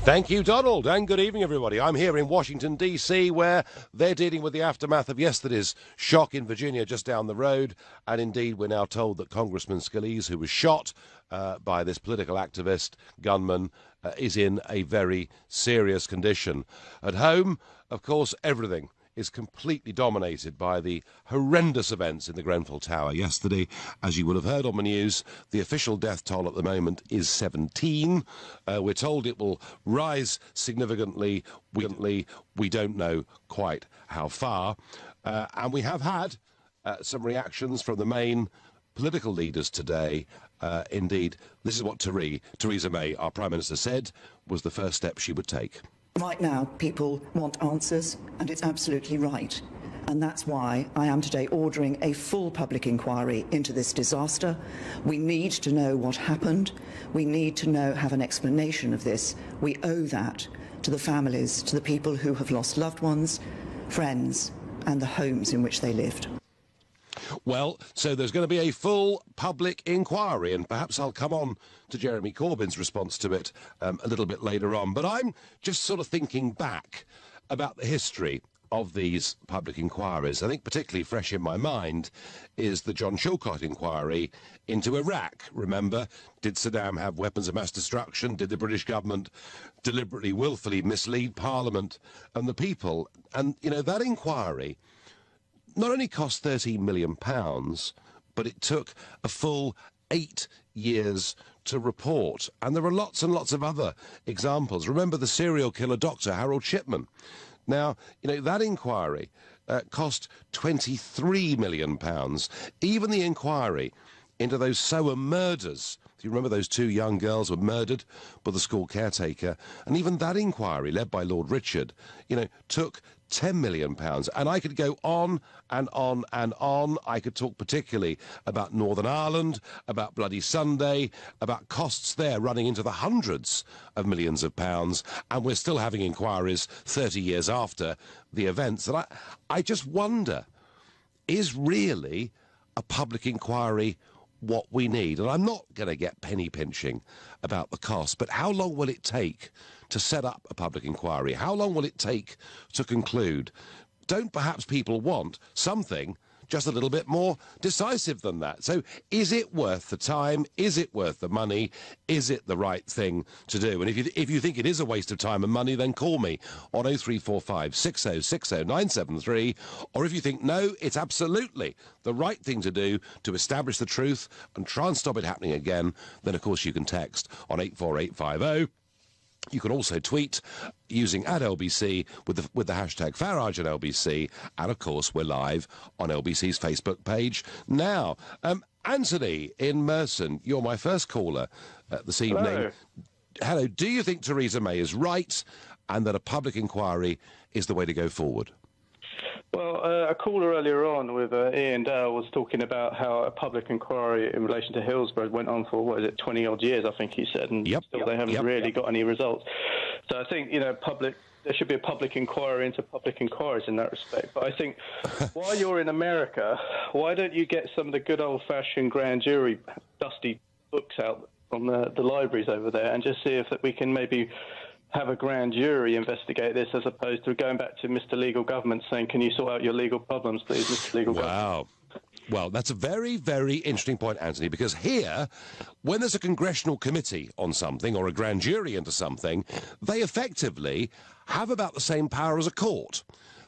Thank you, Donald, and good evening, everybody. I'm here in Washington, D.C., where they're dealing with the aftermath of yesterday's shock in Virginia just down the road. And indeed, we're now told that Congressman Scalise, who was shot by this political activist gunman, is in a very serious condition. At home, of course, everything is completely dominated by the horrendous events in the Grenfell Tower yesterday. As you will have heard on the news, the official death toll at the moment is 17. We're told it will rise significantly. We don't know quite how far. And we have had some reactions from the main political leaders today. Indeed, this is what Theresa May, our Prime Minister, said was the first step she would take. Right now, people want answers, and it's absolutely right. And that's why I am today ordering a full public inquiry into this disaster. We need to know what happened. We need to have an explanation of this. We owe that to the families, to the people who have lost loved ones, friends, and the homes in which they lived. Well, so there's going to be a full public inquiry, and perhaps I'll come on to Jeremy Corbyn's response to it a little bit later on. But I'm just sort of thinking back about the history of these public inquiries. I think particularly fresh in my mind is the John Chilcot inquiry into Iraq. Remember, did Saddam have weapons of mass destruction? Did the British government deliberately, willfully mislead Parliament and the people? And, you know, that inquiry not only cost £13 million, but it took a full 8 years to report. And there are lots and lots of other examples. Remember the serial killer Dr. Harold Shipman. Now, you know, that inquiry cost £23 million. Even the inquiry into those Sower murders, do you remember those 2 young girls were murdered by the school caretaker? And even that inquiry, led by Lord Richard, you know, took £10 million. And I could go on and on and on. I could talk particularly about Northern Ireland, about Bloody Sunday, about costs there running into the hundreds of millions of pounds. And we're still having inquiries 30 years after the events. And I just wonder, is really a public inquiry what we need? And I'm not going to get penny pinching about the cost, but how long will it take to set up a public inquiry? How long will it take to conclude? Don't perhaps people want something just a little bit more decisive than that? So is it worth the time? Is it worth the money? Is it the right thing to do? And if you think it is a waste of time and money, then call me on 0345 6060 973. Or if you think, no, it's absolutely the right thing to do to establish the truth and try and stop it happening again, then of course you can text on 84850. You can also tweet using @LBC with the hashtag Farage and LBC, and of course we're live on LBC's Facebook page now. Anthony in Merson, you're my first caller this evening. Hello. Hello. Do you think Theresa May is right, and that a public inquiry is the way to go forward? Well, a caller earlier on with Ian Dale was talking about how a public inquiry in relation to Hillsborough went on for, 20-odd years, I think he said, and still they haven't really got any results. So I think, there should be a public inquiry into public inquiries in that respect. But I think while you're in America, why don't you get some of the good old-fashioned grand jury dusty books out from the libraries over there and just see if we can maybe have a grand jury investigate this, as opposed to going back to Mr. Legal Government saying, can you sort out your legal problems, please, Mr. Legal Government? Wow. Well, that's a very, very interesting point, Anthony, because here, when there's a congressional committee on something or a grand jury into something, they effectively have about the same power as a court.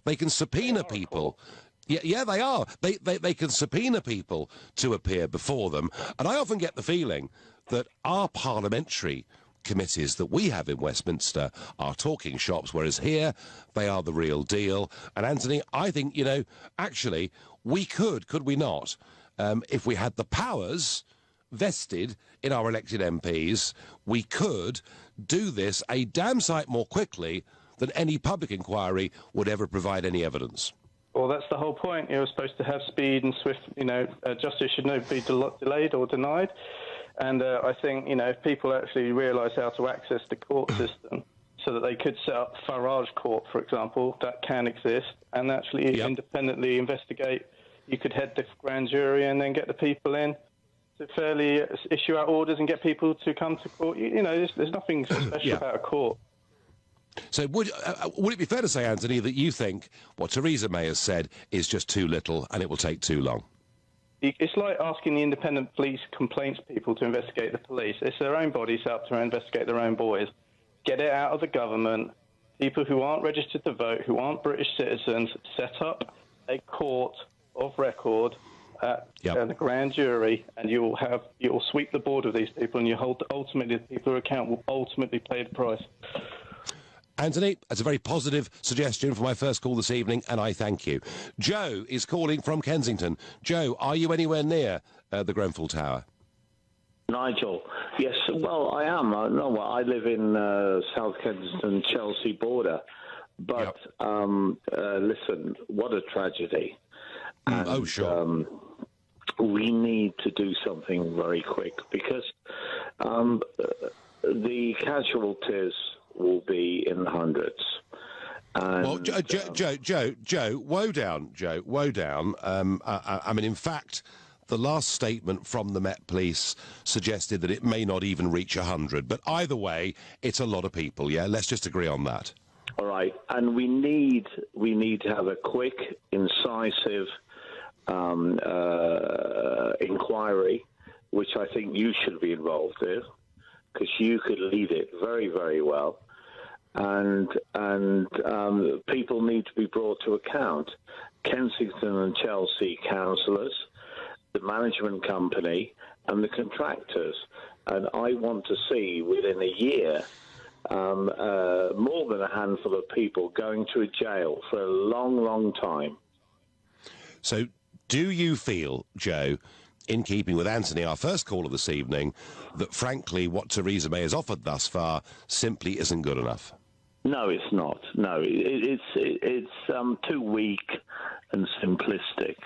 They can subpoena people. Yeah, they are. They can subpoena people to appear before them. And I often get the feeling that our parliamentary committees that we have in Westminster are talking shops, whereas here they are the real deal. And Anthony, I think, actually we could we not, if we had the powers vested in our elected MPs, we could do this a damn sight more quickly than any public inquiry would ever provide any evidence. Well, that's the whole point. You're supposed to have speed and swift, justice should not be delayed or denied. And I think, if people actually realise how to access the court system so that they could set up Farage Court, for example, that can exist, and actually independently investigate, you could head the grand jury and then get the people in to fairly issue out orders and get people to come to court. There's nothing special about a court. So would it be fair to say, Anthony, that you think what Theresa May has said is just too little and it will take too long? It's like asking the independent police complaints people to investigate the police. It's their own body set up to investigate their own boys. Get it out of the government. People who aren't registered to vote, who aren't British citizens, set up a court of record and a grand jury, and you'll sweep the board of these people, and ultimately the people who account will ultimately pay the price. Anthony, that's a very positive suggestion for my first call this evening, and I thank you. Joe is calling from Kensington. Joe, are you anywhere near the Grenfell Tower? Nigel, yes, well, I am. I live in South Kensington, Chelsea border. But, listen, what a tragedy. And, sure. We need to do something very quick because the casualties will be in the hundreds. And, well, Joe, woe down, Joe, woe down. I mean, in fact, the last statement from the Met Police suggested that it may not even reach 100. But either way, it's a lot of people, yeah? Let's just agree on that. All right. And we need to have a quick, incisive inquiry, which I think you should be involved in, because you could lead it very, very well. And people need to be brought to account. Kensington and Chelsea councillors, the management company, and the contractors. And I want to see within a year more than a handful of people going to a jail for a long, long time. So do you feel, Joe, in keeping with Anthony, our first caller this evening, that frankly what Theresa May has offered thus far simply isn't good enough? No, it's not. No, it's too weak and simplistic.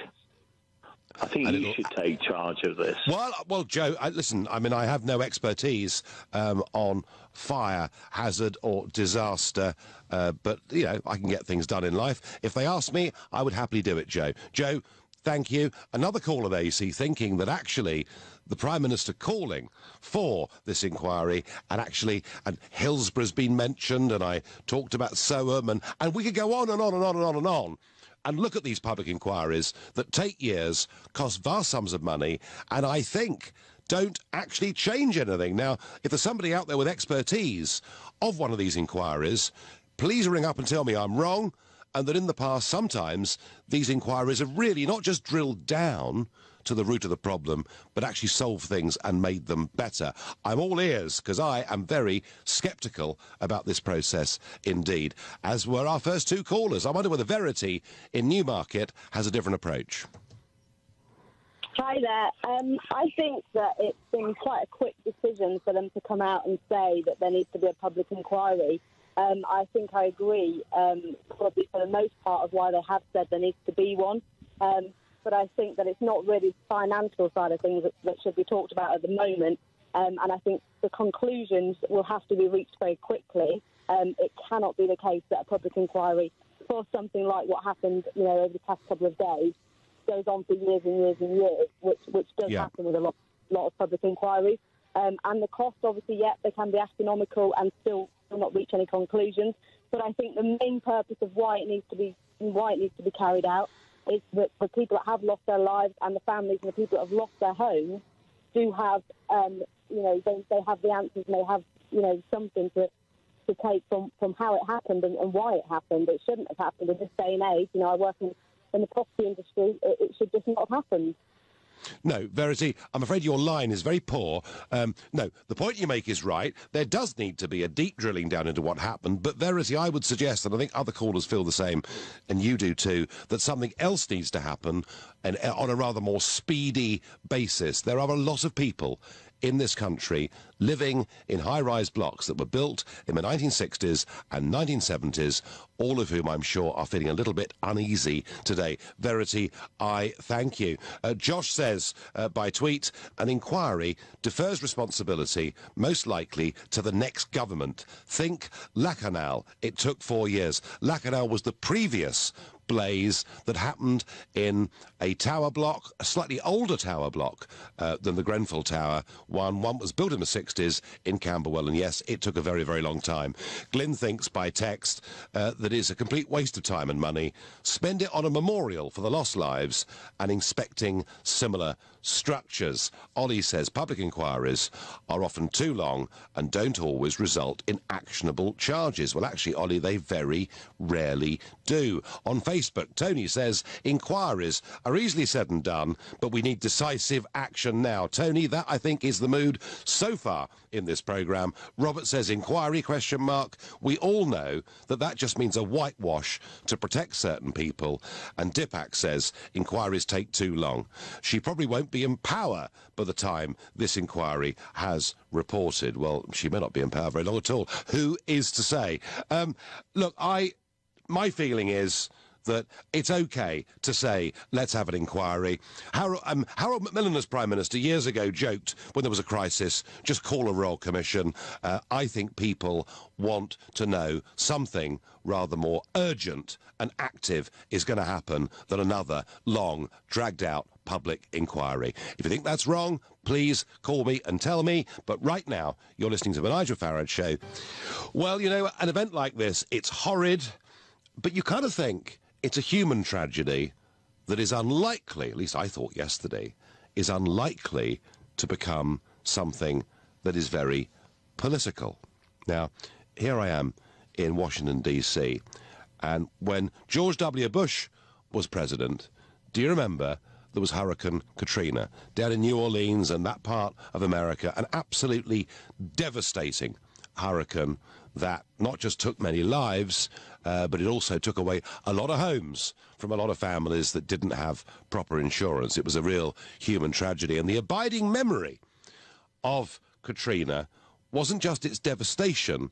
I think you should take charge of this. Well, Joe, listen, I mean, I have no expertise on fire, hazard or disaster, but, you know, I can get things done in life. If they ask me, I would happily do it, Joe. Joe, thank you. Another caller there, you see, thinking that actually the Prime Minister calling for this inquiry, and Hillsborough's been mentioned, and I talked about Soham, and we could go on and on and on and on and on. And look at these public inquiries that take years, cost vast sums of money, and I think don't actually change anything. Now, if there's somebody out there with expertise of one of these inquiries, please ring up and tell me I'm wrong, and that in the past, sometimes, these inquiries have really not just drilled down to the root of the problem, but actually solved things and made them better. I'm all ears, because I am very sceptical about this process indeed, as were our first two callers. I wonder whether Verity in Newmarket has a different approach. Hi there. I think that it's been quite a quick decision for them to come out and say that there needs to be a public inquiry. I think I agree, probably for the most part, of why they have said there needs to be one. But I think that it's not really the financial side of things that should be talked about at the moment. And I think the conclusions will have to be reached very quickly. It cannot be the case that a public inquiry for something like what happened, over the past couple of days goes on for years and years and years, which does happen with a lot of public inquiries. And the cost, obviously, they can be astronomical and still not reach any conclusions. But I think the main purpose of why it needs to be carried out is that the people that have lost their lives and the families and the people that have lost their homes do have, they have the answers and they have, something to take from how it happened and why it happened. It shouldn't have happened in this day and age. I work in the property industry. It should just not have happened. No, Verity, I'm afraid your line is very poor. No, the point you make is right. There does need to be a deep drilling down into what happened, but Verity, I would suggest, and I think other callers feel the same, and you do too, that something else needs to happen and on a rather more speedy basis. There are a lot of people in this country living in high-rise blocks that were built in the 1960s and 1970s, all of whom I'm sure are feeling a little bit uneasy today. Verity, I thank you. Josh says by tweet, an inquiry defers responsibility most likely to the next government. Think Lacanal. It took 4 years. Lacanal was the previous blaze that happened in a tower block, a slightly older tower block than the Grenfell Tower one. One was built in the 60s in Camberwell, and yes, it took a very, very long time. Glyn thinks by text that it's a complete waste of time and money. Spend it on a memorial for the lost lives and inspecting similar structures. Ollie says public inquiries are often too long and don't always result in actionable charges. Well, actually, Ollie, they very rarely do. On Facebook, Tony says inquiries are easily said and done, but we need decisive action now. Tony, that I think is the mood so far in this programme. Robert says inquiry, question mark. We all know that that just means a whitewash to protect certain people. And Dipak says inquiries take too long. She probably won't be in power by the time this inquiry has reported. Well, she may not be in power very long at all. Who is to say? Look, my feeling is that it's okay to say, let's have an inquiry. Harold Macmillan, as Prime Minister, years ago joked when there was a crisis, just call a royal commission. I think people want to know something rather more urgent and active is going to happen than another long, dragged-out public inquiry. If you think that's wrong, please call me and tell me. But right now, you're listening to the Nigel Farage Show. Well, you know, an event like this, it's horrid, but you kind of think it's a human tragedy that is unlikely, at least I thought yesterday, is unlikely to become something that is very political. Now, here I am in Washington, D.C., and when George W. Bush was president, do you remember there was Hurricane Katrina down in New Orleans and that part of America, an absolutely devastating hurricane that not just took many lives, but it also took away a lot of homes from a lot of families that didn't have proper insurance. It was a real human tragedy. And the abiding memory of Katrina wasn't just its devastation,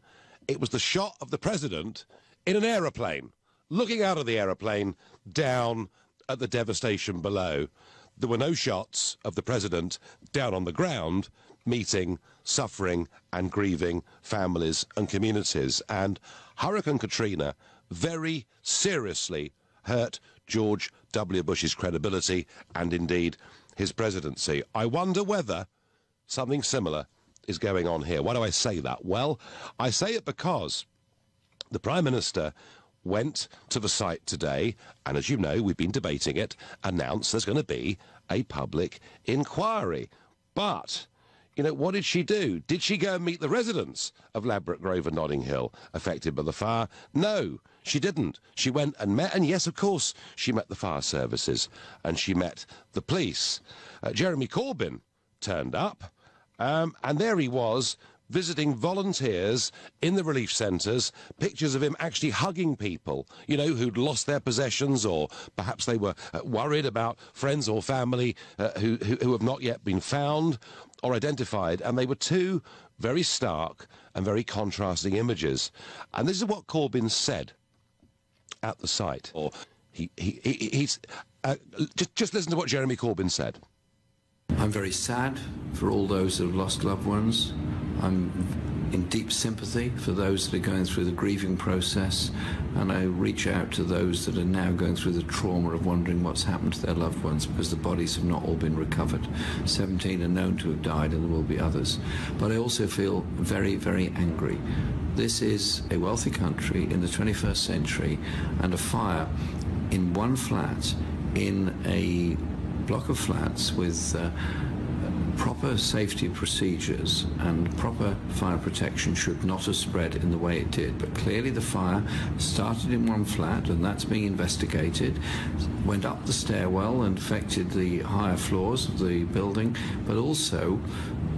it was the shot of the president in an aeroplane, looking out of the aeroplane down at the devastation below. There were no shots of the president down on the ground meeting, suffering and grieving families and communities. And Hurricane Katrina very seriously hurt George W. Bush's credibility and indeed his presidency. I wonder whether something similar is going on here. Why do I say that? Well, I say it because the Prime Minister went to the site today, and as you know, we've been debating it, announced there's going to be a public inquiry. But, you know, what did she do? Did she go and meet the residents of Ladbroke Grove and Notting Hill affected by the fire? No, she didn't. She went and met, and yes, of course, she met the fire services, and she met the police. Jeremy Corbyn turned up, and there he was, visiting volunteers in the relief centres, pictures of him actually hugging people, you know, who'd lost their possessions, or perhaps they were worried about friends or family who have not yet been found or identified. And they were two very stark and very contrasting images. And this is what Corbyn said at the site. Or just listen to what Jeremy Corbyn said. I'm very sad for all those that have lost loved ones. I'm in deep sympathy for those that are going through the grieving process, and I reach out to those that are now going through the trauma of wondering what's happened to their loved ones, because the bodies have not all been recovered. 17 are known to have died, and there will be others. But I also feel very, very angry. This is a wealthy country in the 21st century, and a fire in one flat in a block of flats with proper safety procedures and proper fire protection should not have spread in the way it did. But clearly the fire started in one flat, and that's being investigated, went up the stairwell and affected the higher floors of the building, but also,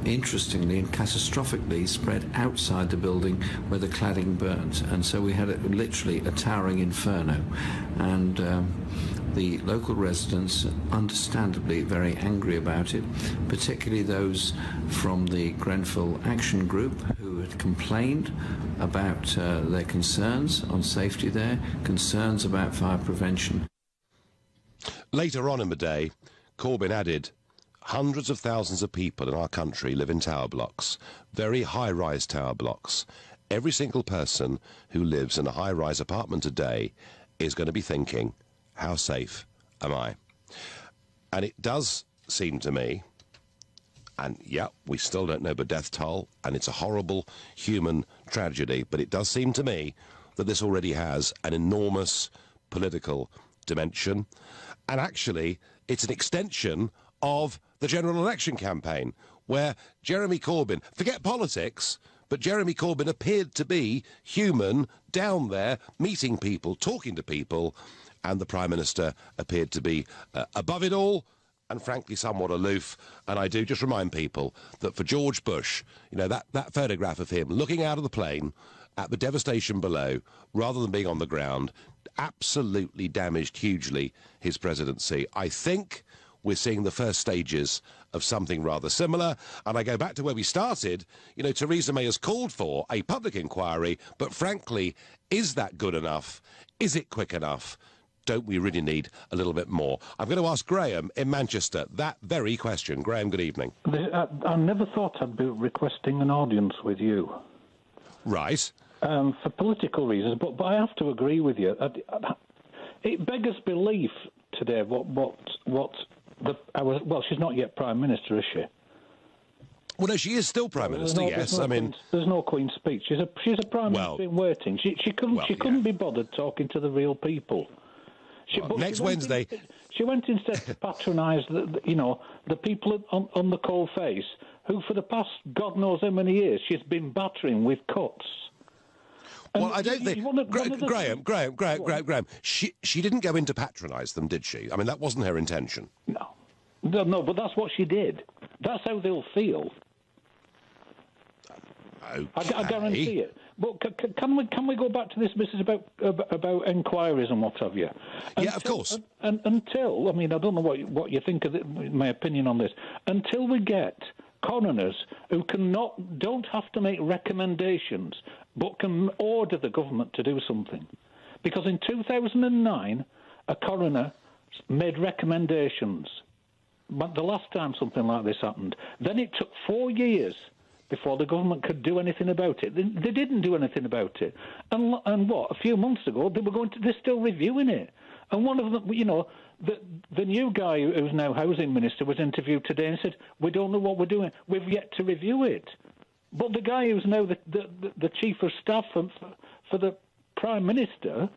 interestingly and catastrophically, spread outside the building where the cladding burnt. And so we had literally a towering inferno. And the local residents, understandably very angry about it, particularly those from the Grenfell Action Group who had complained about their concerns on safety there, concerns about fire prevention. Later on in the day, Corbyn added, hundreds of thousands of people in our country live in tower blocks, very high-rise tower blocks. Every single person who lives in a high-rise apartment today is going to be thinking, how safe am I? And it does seem to me, and yeah, we still don't know the death toll, and it's a horrible human tragedy, but it does seem to me that this already has an enormous political dimension, and actually it's an extension of the general election campaign, where Jeremy Corbyn, forget politics, but Jeremy Corbyn appeared to be human, down there, meeting people, talking to people, and the Prime Minister appeared to be above it all, and frankly somewhat aloof. And I do just remind people that for George Bush, you know, that photograph of him looking out of the plane at the devastation below, rather than being on the ground, absolutely damaged hugely his presidency. I think we're seeing the first stages of something rather similar. And I go back to where we started. You know, Theresa May has called for a public inquiry, but frankly, is that good enough? Is it quick enough? Don't we really need a little bit more? I'm going to ask Graham in Manchester that very question. Graham, good evening. I never thought I'd be requesting an audience with you. Right. For political reasons, but I have to agree with you. It beggars belief today well, she's not yet Prime Minister, is she? Well, no, she is still Prime Minister, yes. There's no Queen's speech. She's a Prime Minister in waiting. She couldn't be bothered talking to the real people. Next Wednesday... She went instead to patronise the people on the cold face, who for the past God knows how many years she's been battering with cuts. And well, I don't think... Graham, she didn't go in to patronise them, did she? I mean, that wasn't her intention. No, but that's what she did. That's how they'll feel. Okay. I guarantee it. But can we go back to this, Mrs. about inquiries and what have you? Yeah, of course. Until, I mean, I don't know what you think of my opinion on this. Until we get coroners who don't have to make recommendations, but can order the government to do something. Because in 2009, a coroner made recommendations. But the last time something like this happened, then it took 4 years before the government could do anything about it. They didn't do anything about it. And a few months ago, they're still reviewing it. And one of them, the new guy who's now housing minister was interviewed today and said, we don't know what we're doing. We've yet to review it. But the guy who's now the chief of staff for the Prime Minister...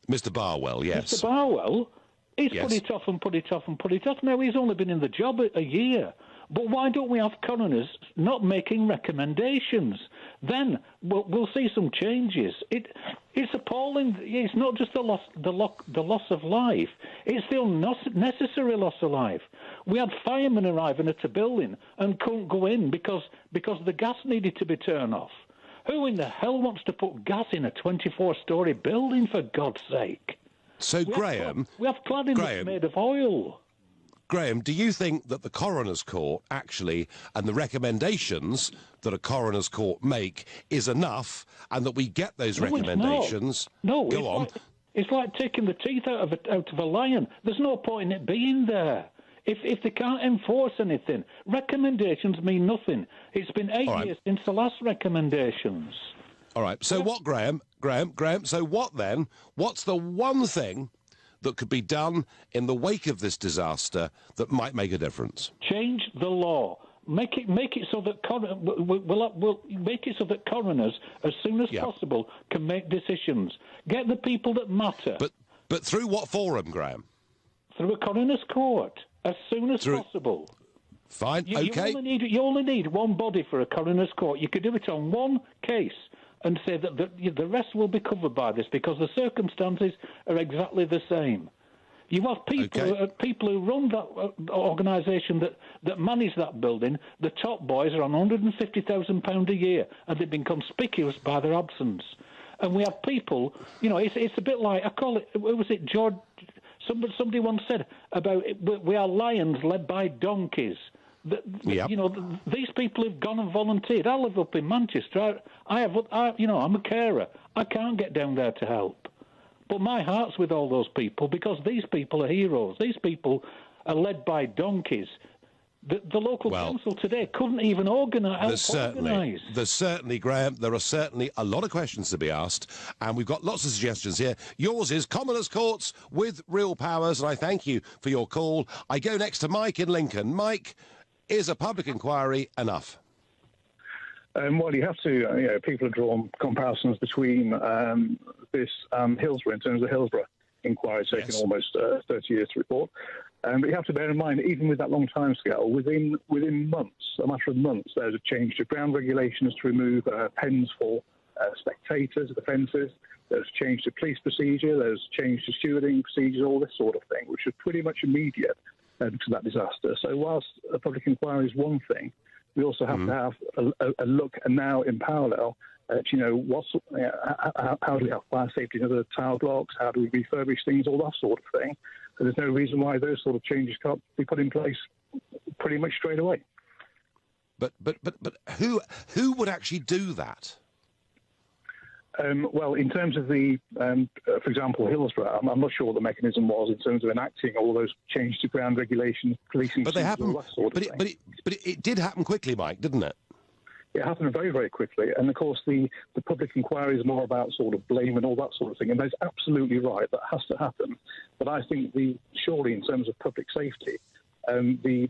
Mr. Barwell, yes. Mr. Barwell, he's put it off and put it off and put it off. Now, he's only been in the job a year. But why don't we have coroners not making recommendations? Then we'll see some changes. It's appalling. It's not just the loss of life. It's the unnecessary loss of life. We had firemen arriving at a building and couldn't go in because the gas needed to be turned off. Who in the hell wants to put gas in a 24-storey building, for God's sake? So, Graham... We have cladding that's made of oil. Graham, do you think that the coroner's court actually, and the recommendations that a coroner's court make, is enough, and that we get those recommendations? No, go on. It's like taking the teeth out of a lion. There's no point in it being there. If they can't enforce anything, recommendations mean nothing. It's been 8 years since the last recommendations. All right. So what, Graham? So what then? What's the one thing that could be done in the wake of this disaster that might make a difference? Change the law. Make it so that we'll make it so that coroners, as soon as possible, can make decisions. Get the people that matter. But through what forum, Graham? Through a coroner's court, as soon as possible. Fine. Okay. You only need one body for a coroner's court. You could do it on one case and say that the rest will be covered by this because the circumstances are exactly the same. You have people who run that organisation that manage that building. The top boys are on £150,000 a year, and they've been conspicuous by their absence. And we have people, it's a bit like, I call it, what was it, George? Somebody once said about we are lions led by donkeys. These people have gone and volunteered. I live up in Manchester. I'm a carer. I can't get down there to help. But my heart's with all those people because these people are heroes. These people are led by donkeys. The local council today couldn't even organise. There's certainly, Graham, there are certainly a lot of questions to be asked, and we've got lots of suggestions here. Yours is Commoners' Courts with real powers, and I thank you for your call. I go next to Mike in Lincoln. Mike, is a public inquiry enough? Well, you have to, people have drawn comparisons between this Hillsborough, in terms of Hillsborough inquiry taking almost 30 years to report. But you have to bear in mind, even with that long timescale, within months, a matter of months, there's a change to ground regulations to remove pens for spectators at the fences. There's a change to police procedure. There's a change to stewarding procedures, all this sort of thing, which is pretty much immediate to that disaster. So whilst a public inquiry is one thing, we also have to have a look, and now in parallel, how do we have fire safety in other tower blocks? How do we refurbish things? All that sort of thing. So there's no reason why those sort of changes can't be put in place pretty much straight away. But who would actually do that? Well, in terms of the, for example, Hillsborough, I'm not sure what the mechanism was in terms of enacting all those changes to ground regulations, policing. But they happened. But it did happen quickly, Mike, didn't it? It happened very, very quickly. And, of course, the public inquiry is more about sort of blame and all that sort of thing. And that's absolutely right. That has to happen. But I think surely in terms of public safety, the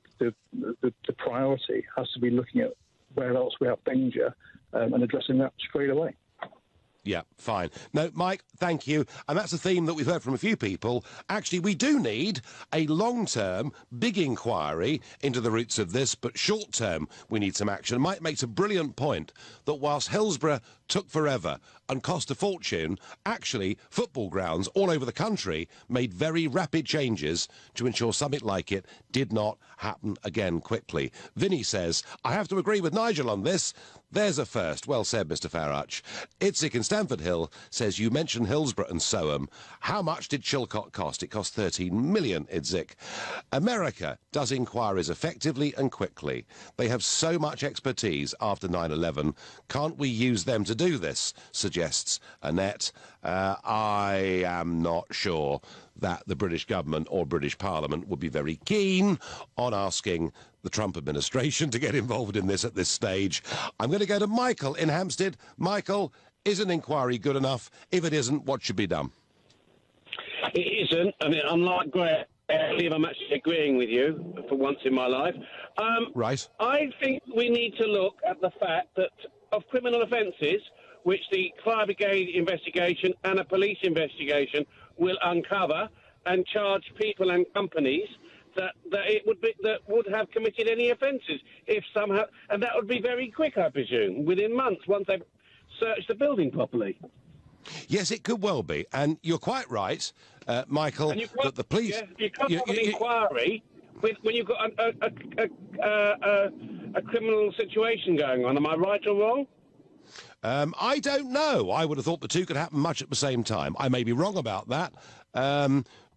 priority has to be looking at where else we have danger and addressing that straight away. Yeah, fine. No, Mike, thank you. And that's a theme that we've heard from a few people. Actually, we do need a long-term, big inquiry into the roots of this, but short-term, we need some action. Mike makes a brilliant point that whilst Hillsborough took forever and cost a fortune, actually, football grounds all over the country made very rapid changes to ensure something like it did not happen again quickly. Vinny says, I have to agree with Nigel on this. There's a first. Well said, Mr. Farage. Itzik in Stamford Hill says, you mentioned Hillsborough and Soham. How much did Chilcot cost? It cost 13 million, Itzik. America does inquiries effectively and quickly. They have so much expertise after 9/11. Can't we use them to do this? Suggests Annette. I am not sure that the British government or British Parliament would be very keen on asking the Trump administration to get involved in this at this stage. I'm going to go to Michael in Hampstead. Michael, is an inquiry good enough? If it isn't, what should be done? It isn't. I mean, unlike Greg, I believe I'm actually agreeing with you for once in my life. Right. I think we need to look at the fact that of criminal offences, which the fire brigade investigation and a police investigation will uncover, and charge people and companies that would have committed any offences if somehow, and that would be very quick, I presume, within months once they've searched the building properly. Yes, it could well be, and you're quite right, Michael. That the police. Yeah, you can't have an inquiry when you've got a criminal situation going on. Am I right or wrong? I don't know. I would have thought the two could happen much at the same time. I may be wrong about that.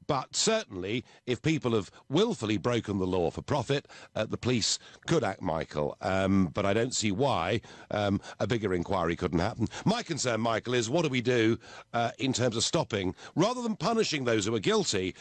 But certainly, if people have willfully broken the law for profit, the police could act, Michael. But I don't see why a bigger inquiry couldn't happen. My concern, Michael, is what do we do in terms of stopping, rather than punishing those who are guilty.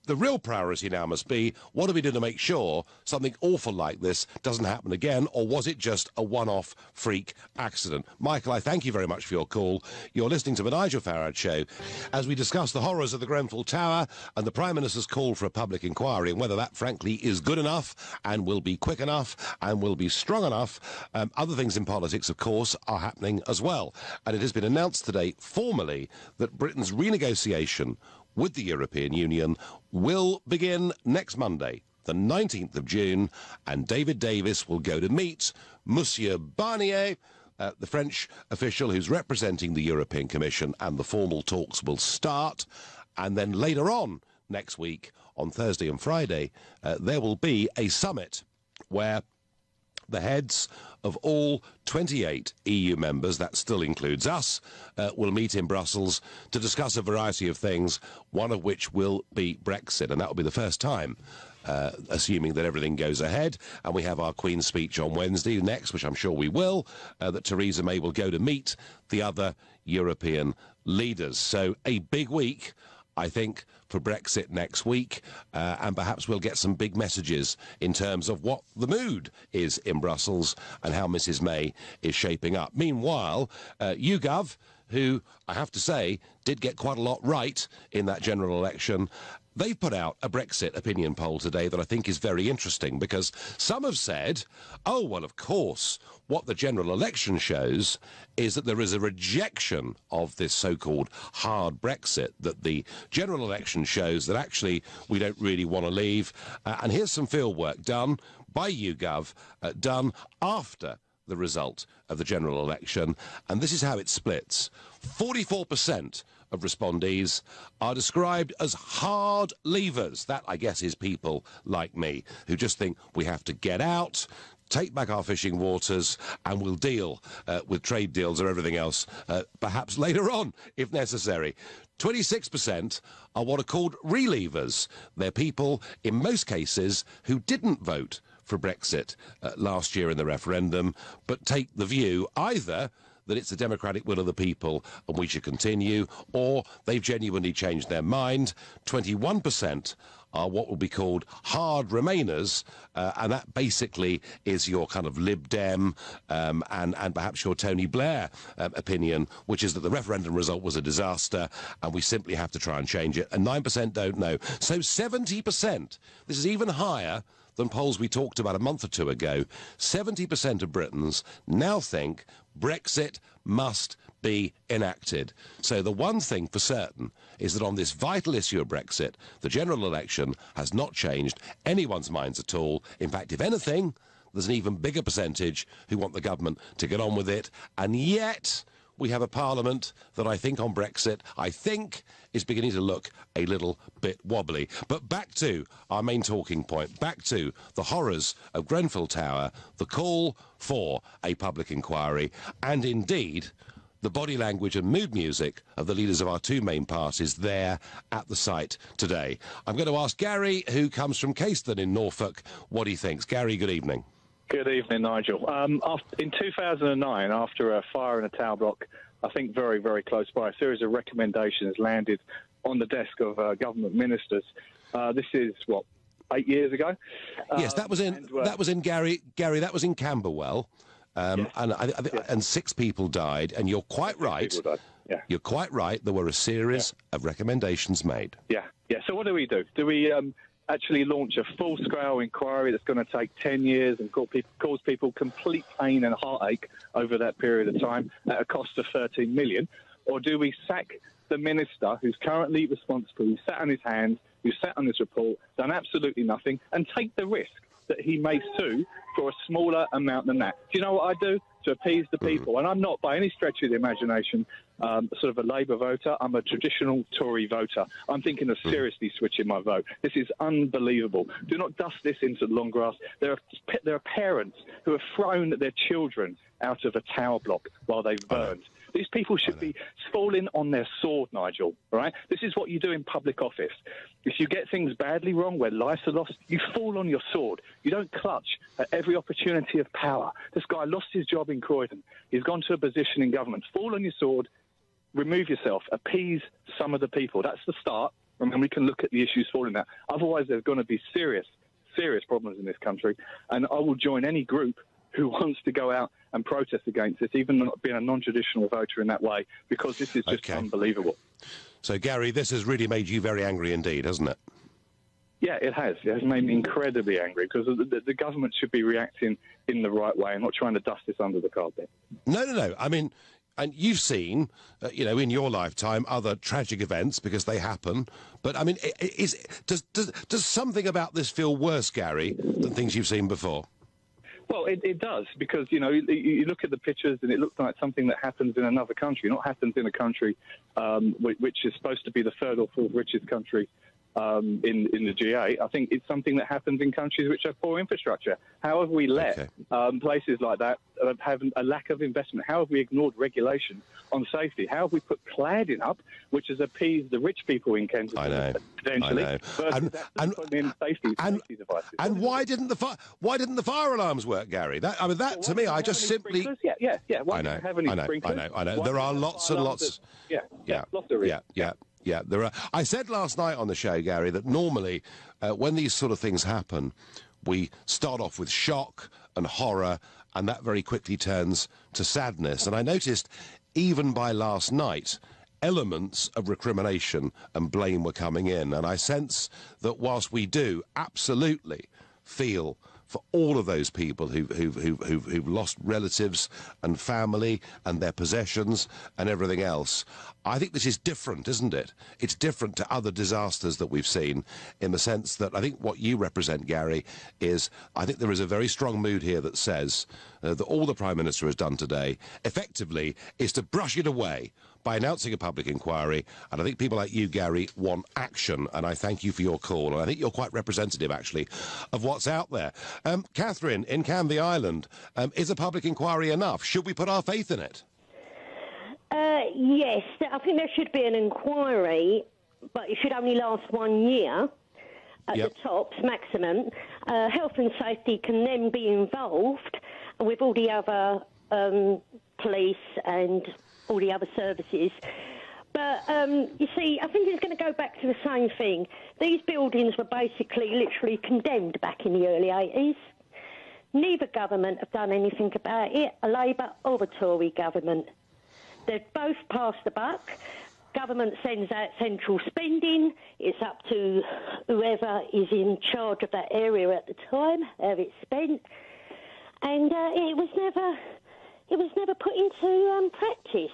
The real priority now must be, what do we do to make sure something awful like this doesn't happen again, or was it just a one-off freak accident? Michael, I thank you very much for your call. You're listening to the Nigel Farage Show as we discuss the horrors of the Grenfell Tower and the Prime Minister's call for a public inquiry, and whether that, frankly, is good enough and will be quick enough and will be strong enough. Other things in politics, of course, are happening as well. And it has been announced today formally that Britain's renegotiation with the European Union will begin next Monday, the 19th of June, and David Davis will go to meet Monsieur Barnier, the French official who's representing the European Commission, and the formal talks will start. And then later on next week, on Thursday and Friday, there will be a summit where the heads of all 28 EU members, that still includes us, will meet in Brussels to discuss a variety of things, one of which will be Brexit. And that will be the first time, assuming that everything goes ahead, and we have our Queen's speech on Wednesday next, which I'm sure we will, that Theresa May will go to meet the other European leaders. So a big week. I think, for Brexit next week, and perhaps we'll get some big messages in terms of what the mood is in Brussels and how Mrs May is shaping up. Meanwhile, YouGov, who, I have to say, did get quite a lot right in that general election, they've put out a Brexit opinion poll today that I think is very interesting, because some have said, oh, well, of course, what the general election shows is that there is a rejection of this so-called hard Brexit, that the general election shows that actually we don't really want to leave. And here's some field work done by YouGov, done after the result of the general election, and this is how it splits. 44% of respondees are described as hard leavers. That, I guess, is people like me who just think we have to get out, take back our fishing waters, and we'll deal with trade deals or everything else, perhaps later on, if necessary. 26% are what are called relievers. They're people, in most cases, who didn't vote for Brexit last year in the referendum, but take the view either that it's the democratic will of the people and we should continue, or they've genuinely changed their mind. 21% are what will be called hard remainers, and that basically is your kind of Lib Dem and perhaps your Tony Blair opinion, which is that the referendum result was a disaster and we simply have to try and change it. And 9% don't know. So 70%, this is even higher than polls we talked about a month or two ago. 70% of Britons now think Brexit must be enacted. So the one thing for certain is that on this vital issue of Brexit, the general election has not changed anyone's minds at all. In fact, if anything, there's an even bigger percentage who want the government to get on with it. And yet we have a parliament that I think on Brexit, is beginning to look a little bit wobbly. But back to our main talking point, back to the horrors of Grenfell Tower, the call for a public inquiry, and indeed the body language and mood music of the leaders of our two main parties there at the site today. I'm going to ask Gary, who comes from Caiston in Norfolk, what he thinks. Gary, good evening. Good evening, Nigel. In 2009, after a fire in a tower block, I think very, very close by, a series of recommendations landed on the desk of government ministers. This is, 8 years ago? Yes, that was in Gary, that was in Camberwell. Yes. And 6 people died, and you're quite right. Yeah. You're quite right. There were a series of recommendations made. Yeah. So what do we do? Do we actually launch a full-scale inquiry that's going to take 10 years and cause people complete pain and heartache over that period of time at a cost of 13 million? Or do we sack the minister who's currently responsible, who sat on his hands, who sat on this report, done absolutely nothing, and take the risk that he may sue for a smaller amount than that? Do you know what I do to appease the people? And I'm not, by any stretch of the imagination, sort of a Labour voter. I'm a traditional Tory voter. I'm thinking of seriously switching my vote. This is unbelievable. Do not dust this into the long grass. There are parents who have thrown their children out of a tower block while they've burned. These people should be falling on their sword, Nigel, right? This is what you do in public office. If you get things badly wrong, where lives are lost, you fall on your sword. You don't clutch at every opportunity of power. This guy lost his job in Croydon. He's gone to a position in government. Fall on your sword, remove yourself, appease some of the people. That's the start, and then we can look at the issues falling there. Otherwise, there's going to be serious problems in this country, and I will join any group who wants to go out and protest against this, even not being a non-traditional voter in that way, because this is just unbelievable. So, Gary, this has really made you very angry indeed, hasn't it? Yeah, it has. It has made me incredibly angry, because the government should be reacting in the right way and not trying to dust this under the carpet. No. I mean, and you've seen, in your lifetime, other tragic events, because they happen. But, I mean, does something about this feel worse, Gary, than things you've seen before? Well, it does, because, you look at the pictures and it looks like something that happens in another country, not happens in a country which is supposed to be the third or fourth richest country in the G8. I think it's something that happens in countries which have poor infrastructure. How have we let places like that have a lack of investment? How have we ignored regulation on safety? How have we put cladding up, which has appeased the rich people in Kensington, potentially, versus putting in safety devices? And why didn't the fire alarms work, Gary? To me, I just simply... Why don't you have any sprinklers? I know. There are lots and lots... Lots of reasons. Yeah, there are. I said last night on the show, Gary, that normally when these sort of things happen, we start off with shock and horror, and that very quickly turns to sadness. And I noticed, even by last night, elements of recrimination and blame were coming in. And I sense that whilst we do absolutely feel for all of those people who've lost relatives and family and their possessions and everything else, I think this is different, isn't it? It's different to other disasters that we've seen, in the sense that I think what you represent, Gary, is I think there is a very strong mood here that says that all the Prime Minister has done today, effectively, is to brush it away by announcing a public inquiry. And I think people like you, Gary, want action, and I thank you for your call. And I think you're quite representative, actually, of what's out there. Catherine, in Canvey Island, is a public inquiry enough? Should we put our faith in it? Yes, I think there should be an inquiry, but it should only last 1 year at the tops, maximum. Health and safety can then be involved with all the other police and all the other services. But, you see, I think it's going to go back to the same thing. These buildings were basically literally condemned back in the early 80s. Neither government have done anything about it, a Labour or a Tory government. They've both passed the buck. Government sends out central spending. It's up to whoever is in charge of that area at the time, how it's spent. And it was never put into practice.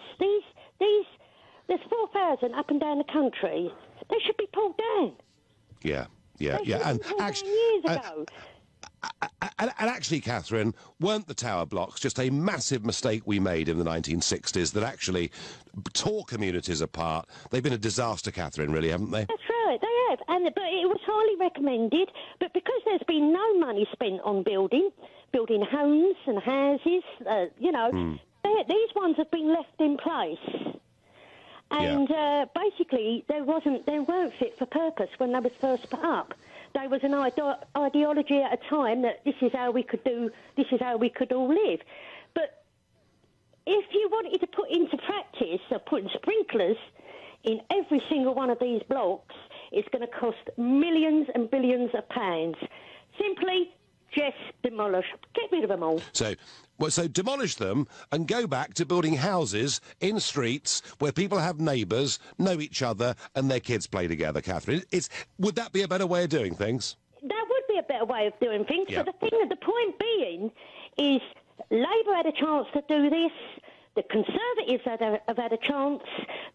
There's 4,000 up and down the country. They should be pulled down. Yeah. And actually, years ago. And actually, Catherine, weren't the tower blocks just a massive mistake we made in the 1960s that actually tore communities apart? They've been a disaster, Catherine, really, haven't they? That's right, they have. But it was highly recommended. But because there's been no money spent on building homes and houses, these ones have been left in place. And basically, they weren't fit for purpose when they was first put up. There was an ideology at a time that this is how we could all live. But if you wanted to put into practice putting sprinklers in every single one of these blocks, it's going to cost millions and billions of pounds. Simply just demolish, get rid of them all. So demolish them and go back to building houses in streets where people have neighbours, know each other, and their kids play together, Catherine. Would that be a better way of doing things? That would be a better way of doing things. But the point being is Labour had a chance to do this. The Conservatives have had a chance,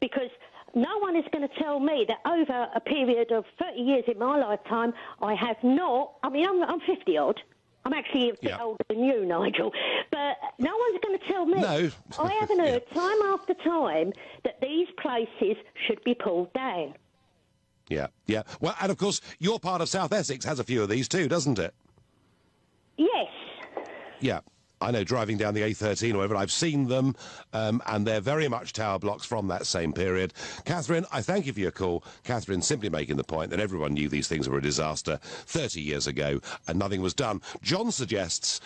because no one is going to tell me that over a period of 30 years in my lifetime, I have not... I mean, I'm 50-odd. I'm actually a bit older than you, Nigel. But no one's going to tell me. No. I haven't heard time after time that these places should be pulled down. Yeah. Well, and of course, your part of South Essex has a few of these too, doesn't it? Yes. Yeah. I know, driving down the A13 or whatever, I've seen them, and they're very much tower blocks from that same period. Catherine, I thank you for your call. Catherine simply making the point that everyone knew these things were a disaster 30 years ago and nothing was done. John suggests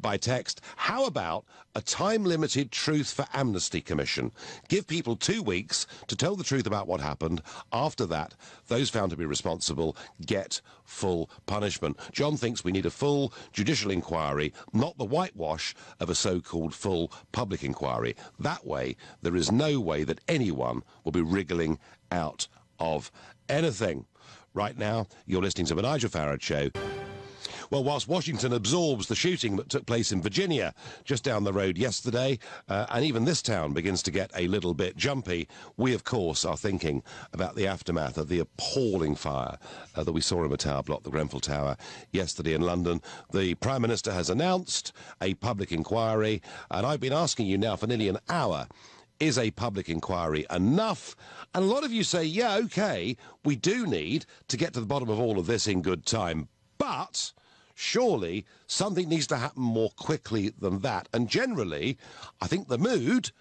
by text, how about a time-limited Truth for Amnesty Commission? Give people 2 weeks to tell the truth about what happened. After that, those found to be responsible get full punishment. John thinks we need a full judicial inquiry, not the whitewash of a so-called full public inquiry. That way, there is no way that anyone will be wriggling out of anything. Right now, you're listening to the Nigel Farage Show. Well, whilst Washington absorbs the shooting that took place in Virginia just down the road yesterday, and even this town begins to get a little bit jumpy, we, of course, are thinking about the aftermath of the appalling fire that we saw in the tower block, the Grenfell Tower, yesterday in London. The Prime Minister has announced a public inquiry, and I've been asking you now for nearly an hour, is a public inquiry enough? And a lot of you say, yeah, OK, we do need to get to the bottom of all of this in good time, but... surely something needs to happen more quickly than that. And generally, I think the mood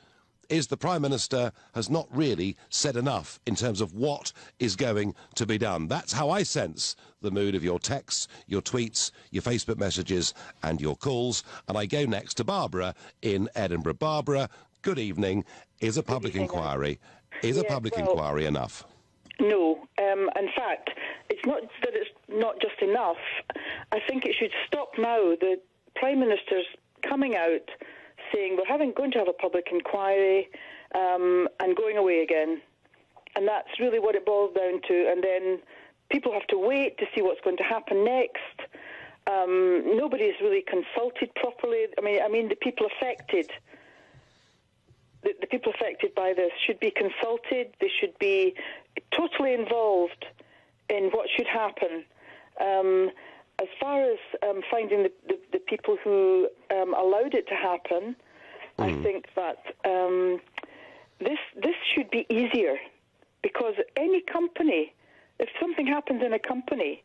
is the Prime Minister has not really said enough in terms of what is going to be done. That's how I sense the mood of your texts, your tweets, your Facebook messages and your calls. And I go next to Barbara in Edinburgh. Barbara, good evening. Is a public inquiry enough? No. In fact, it's not that it's not just enough. I think it should stop now. The Prime Minister's coming out saying we're going to have a public inquiry and going away again. And that's really what it boils down to. And then people have to wait to see what's going to happen next. Nobody's really consulted properly. I mean, the people affected. The people affected by this should be consulted. They should be totally involved in what should happen. As far as finding the people who allowed it to happen, I think that this should be easier, because any company, if something happens in a company,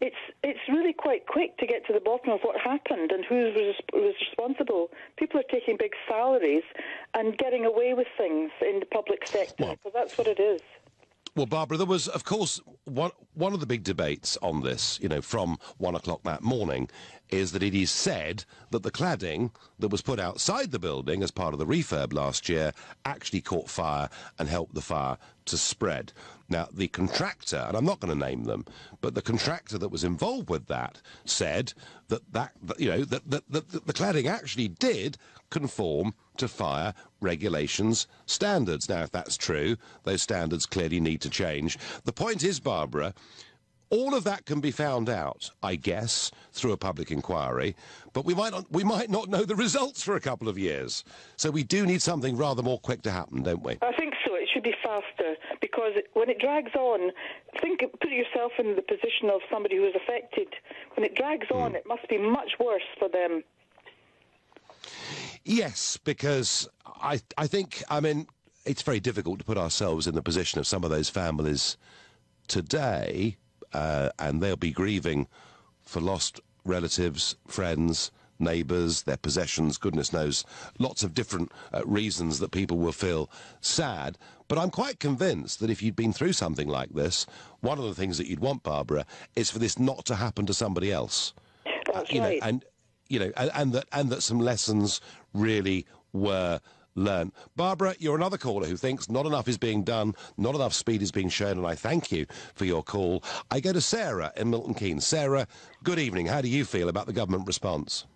it's really quite quick to get to the bottom of what happened and who was responsible. People are taking big salaries and getting away with things in the public sector, so that's what it is. Well, Barbara, there was, of course, one of the big debates on this, from 1 o'clock that morning, is that it is said that the cladding that was put outside the building as part of the refurb last year actually caught fire and helped the fire to spread. Now, the contractor, and I'm not going to name them, but the contractor that was involved with that said that the cladding actually did conform to fire regulations standards. Now, if that's true, those standards clearly need to change. The point is, Barbara, all of that can be found out, I guess, through a public inquiry, but we might not know the results for a couple of years. So we do need something rather more quick to happen, don't we? I think so. It should be faster, because when it drags on, put yourself in the position of somebody who is affected. When it drags on, it must be much worse for them. Yes, because I think, it's very difficult to put ourselves in the position of some of those families today, and they'll be grieving for lost relatives, friends, neighbours, their possessions, goodness knows, lots of different reasons that people will feel sad. But I'm quite convinced that if you'd been through something like this, one of the things that you'd want, Barbara, is for this not to happen to somebody else. That's right. And that some lessons really were learned. Barbara, you're another caller who thinks not enough is being done, not enough speed is being shown, and I thank you for your call. I go to Sarah in Milton Keynes. Sarah, good evening. How do you feel about the government response?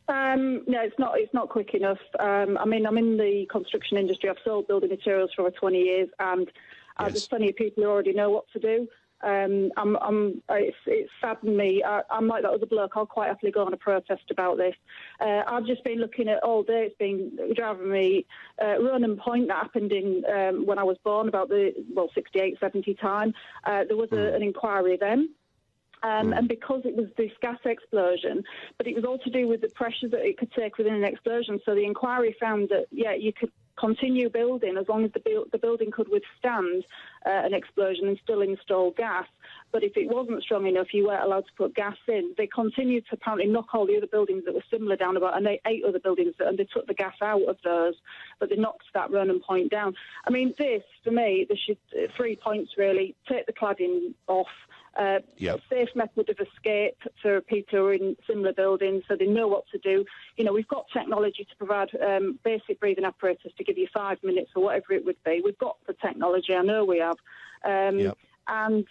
No, it's not quick enough. I'm in the construction industry. I've sold building materials for over 20 years, and there's plenty of people who already know what to do. It's saddened me. I'm like that other bloke. I'll quite happily go on a protest about this. I've just been looking at all day. It's been driving me. Ronan Point, that happened in when I was born, about the 68, 70 time. There was an inquiry then. And because it was this gas explosion, but it was all to do with the pressure that it could take within an explosion. So the inquiry found that, you could continue building as long as the building could withstand an explosion and still install gas. But if it wasn't strong enough, you weren't allowed to put gas in. They continued to apparently knock all the other buildings that were similar down, and 8 other buildings, and they took the gas out of those, but they knocked that Ronan Point down. This, for me, there should 3 points really. Take the cladding off. A safe method of escape for people who are in similar buildings, so they know what to do. We've got technology to provide basic breathing apparatus to give you 5 minutes or whatever it would be. We've got the technology, I know we have. And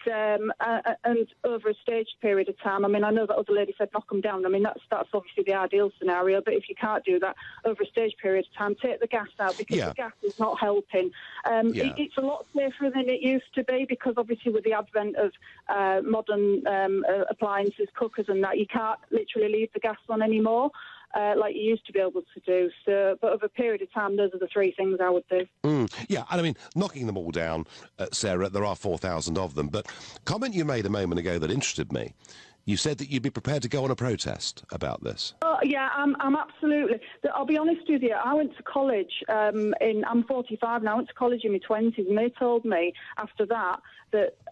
over a staged period of time, I know that other lady said knock them down. That's obviously the ideal scenario, but if you can't do that, over a staged period of time, take the gas out, because the gas is not helping. It's a lot safer than it used to be, because obviously with the advent of modern appliances, cookers and that, you can't literally leave the gas on anymore. Like you used to be able to do. So, but over a period of time, those are the 3 things I would do. Knocking them all down, Sarah, there are 4,000 of them. But comment you made a moment ago that interested me. You said that you'd be prepared to go on a protest about this. Oh, yeah, I'm absolutely. I'll be honest with you, I went to college I'm 45 now, I went to college in my 20s, and they told me after that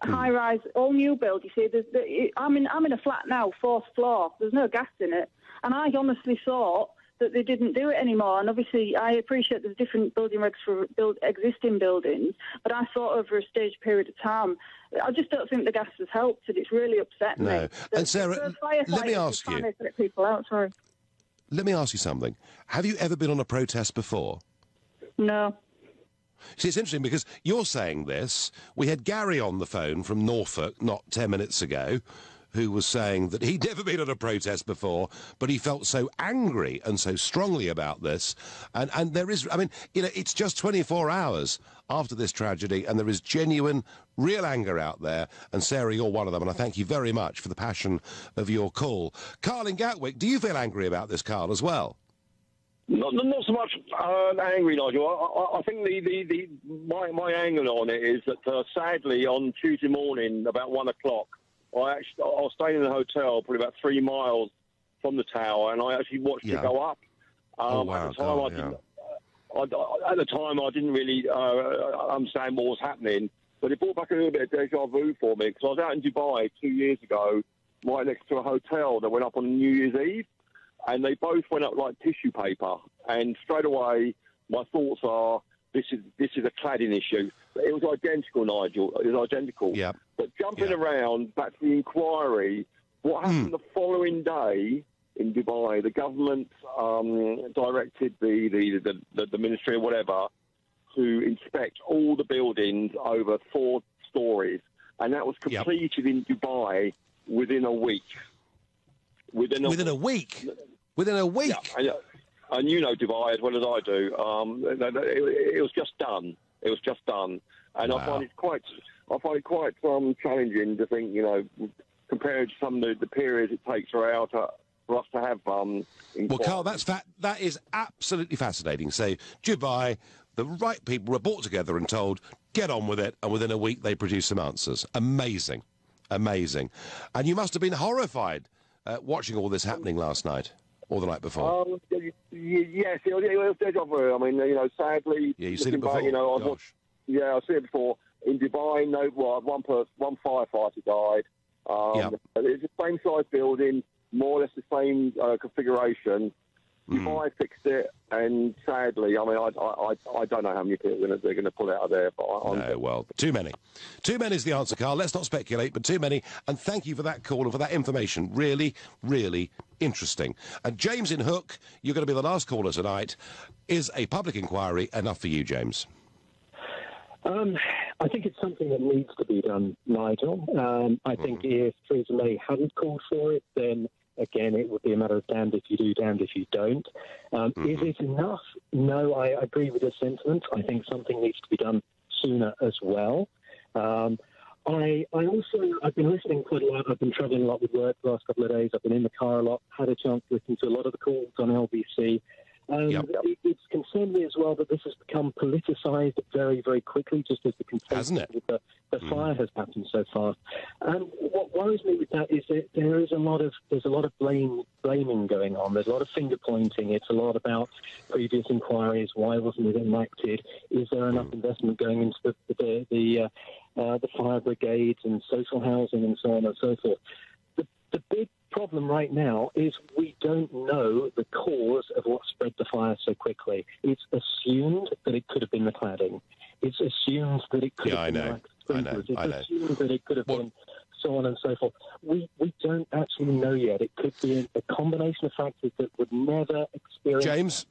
high-rise, all new build, you see, I'm in a flat now, 4th floor, there's no gas in it. And I honestly thought that they didn't do it anymore. And obviously, I appreciate there's different building regs for existing buildings, but I thought over a staged period of time, I just don't think the gas has helped, and it's really upset me. And Sarah, let me ask you. Let me ask you something. Have you ever been on a protest before? No. See, it's interesting because you're saying this. We had Gary on the phone from Norfolk not 10 minutes ago, who was saying that he'd never been at a protest before, but he felt so angry and so strongly about this. And there is, I mean, you know, it's just 24 hours after this tragedy, and there is genuine, real anger out there. And Sarah, you're one of them, and I thank you very much for the passion of your call. Carl in Gatwick, do you feel angry about this, Carl, as well? Not so much angry, Nigel. I think my angle on it is that sadly on Tuesday morning about 1 o'clock, I was staying in a hotel probably about 3 miles from the tower, and I actually watched it go up. At the time, I didn't really understand what was happening, but it brought back a little bit of deja vu for me, because I was out in Dubai 2 years ago, right next to a hotel that went up on New Year's Eve, and they both went up like tissue paper. And straight away, my thoughts are, this is a cladding issue. It was identical, Nigel. It was identical. Yeah. But jumping around back to the inquiry, what happened the following day in Dubai? The government directed the ministry or whatever to inspect all the buildings over 4 stories, and that was completed in Dubai within a week. Within a week. Yeah, and you know Dubai as well as I do. It was just done. It was just done, and I find it quite challenging to think, you know, compared to some of the periods it takes for us to have. Well, Carl, that is absolutely fascinating. So Dubai, the right people were brought together and told, get on with it, and within a week they produced some answers. Amazing, amazing. And you must have been horrified watching all this happening last night or the night before. Yes, it was deja vu. I mean, you know, sadly, you've seen it before. You know, I've seen it before. In Dubai, one firefighter died. It's the same size building, more or less the same configuration. Dubai fixed it, and sadly, I mean, I don't know how many people they're going to pull out of there. But well, too many. Too many is the answer, Carl. Let's not speculate, but too many. And thank you for that call and for that information. Really, really interesting. And James in Hook, you're going to be the last caller tonight. Is a public inquiry enough for you, James? I think it's something that needs to be done, Nigel. I think if Theresa May hadn't called for it, then again, it would be a matter of damned if you do, damned if you don't. Is it enough? No, I agree with the sentiment. I think something needs to be done sooner as well. I've been listening quite a lot. I've been travelling a lot with work the last couple of days. I've been in the car a lot, had a chance to listen to a lot of the calls on LBC. It's concerned me as well that this has become politicised very, very quickly, just as the contagion with the fire has happened so fast. And what worries me with that is that there's a lot of blaming going on. There's a lot of finger pointing. It's a lot about previous inquiries. Why wasn't it enacted? Is there enough investment going into the fire brigades and social housing and so on and so forth? The big problem right now is we don't know the cause of what spread the fire so quickly. It's assumed that it could have been the cladding. It's assumed that it could have been the sprinklers. It's assumed that it could have been so on and so forth. We don't actually know yet. It could be a combination of factors that would never experience...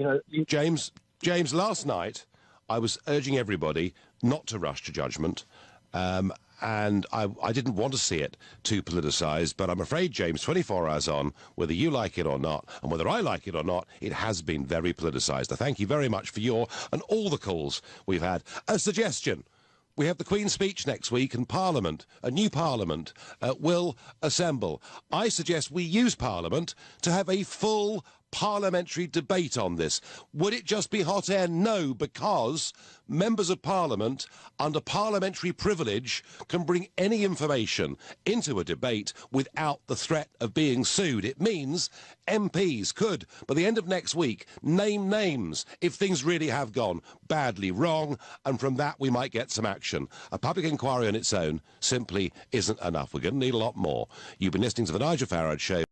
James, last night I was urging everybody not to rush to judgment. And I didn't want to see it too politicised, but I'm afraid, James, 24 hours on, whether you like it or not, and whether I like it or not, it has been very politicised. I thank you very much for your and all the calls we've had. A suggestion. We have the Queen's speech next week, and Parliament, a new Parliament, will assemble. I suggest we use Parliament to have a full parliamentary debate on this. Would it just be hot air? No, because members of Parliament, under parliamentary privilege, can bring any information into a debate without the threat of being sued. It means MPs could, by the end of next week, name names if things really have gone badly wrong, and from that we might get some action. A public inquiry on its own simply isn't enough. We're going to need a lot more. You've been listening to The Nigel Farage Show.